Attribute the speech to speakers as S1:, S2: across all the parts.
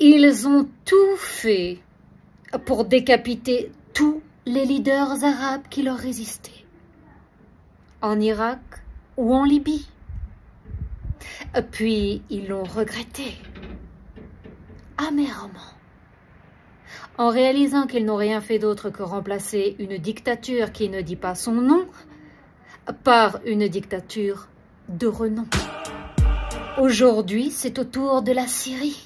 S1: Ils ont tout fait pour décapiter tous les leaders arabes qui leur résistaient, en Irak ou en Libye. Puis ils l'ont regretté, amèrement, en réalisant qu'ils n'ont rien fait d'autre que remplacer une dictature qui ne dit pas son nom par une dictature de renom. Aujourd'hui, c'est au tour de la Syrie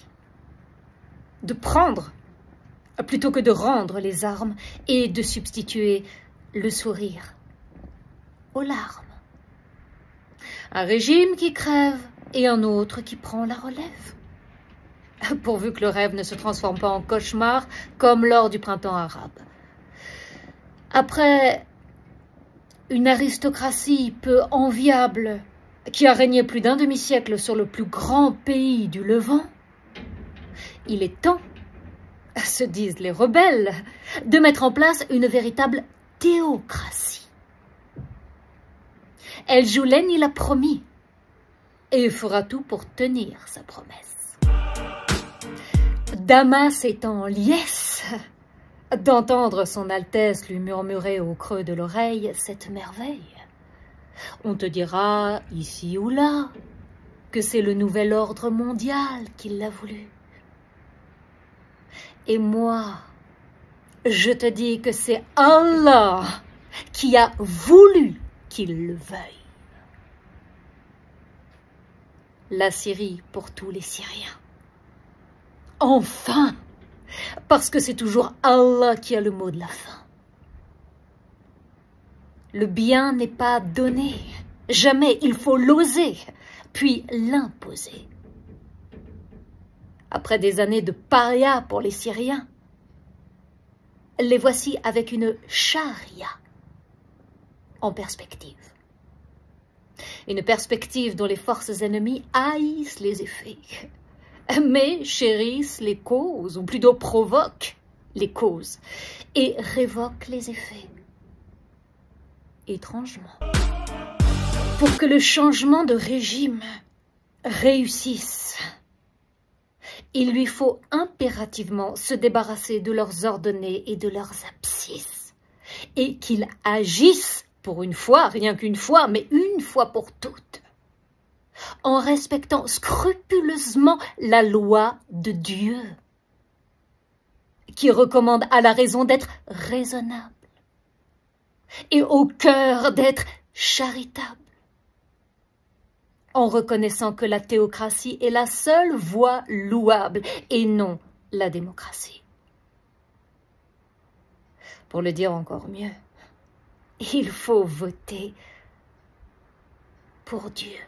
S1: de prendre, plutôt que de rendre les armes et de substituer le sourire aux larmes. Un régime qui crève et un autre qui prend la relève. Pourvu que le rêve ne se transforme pas en cauchemar comme lors du printemps arabe. Après une aristocratie peu enviable qui a régné plus d'un demi-siècle sur le plus grand pays du Levant, il est temps, se disent les rebelles, de mettre en place une véritable théocratie. El Joulani l'a promis et fera tout pour tenir sa promesse. Damas est en liesse d'entendre son Altesse lui murmurer au creux de l'oreille cette merveille. On te dira, ici ou là, que c'est le nouvel ordre mondial qui l'a voulu. Et moi, je te dis que c'est Allah qui a voulu qu'il le veuille. La Syrie pour tous les Syriens. Enfin, parce que c'est toujours Allah qui a le mot de la fin. Le bien n'est pas donné. Jamais, il faut l'oser, puis l'imposer. Après des années de paria pour les Syriens, les voici avec une charia en perspective. Une perspective dont les forces ennemies haïssent les effets, mais chérissent les causes, ou plutôt provoquent les causes, et révoquent les effets. Étrangement. Pour que le changement de régime réussisse, il lui faut impérativement se débarrasser de leurs ordonnées et de leurs abscisses, et qu'il agisse pour une fois, rien qu'une fois, mais une fois pour toutes, en respectant scrupuleusement la loi de Dieu, qui recommande à la raison d'être raisonnable, et au cœur d'être charitable, en reconnaissant que la théocratie est la seule voie louable et non la démocratie. Pour le dire encore mieux, il faut voter pour Dieu.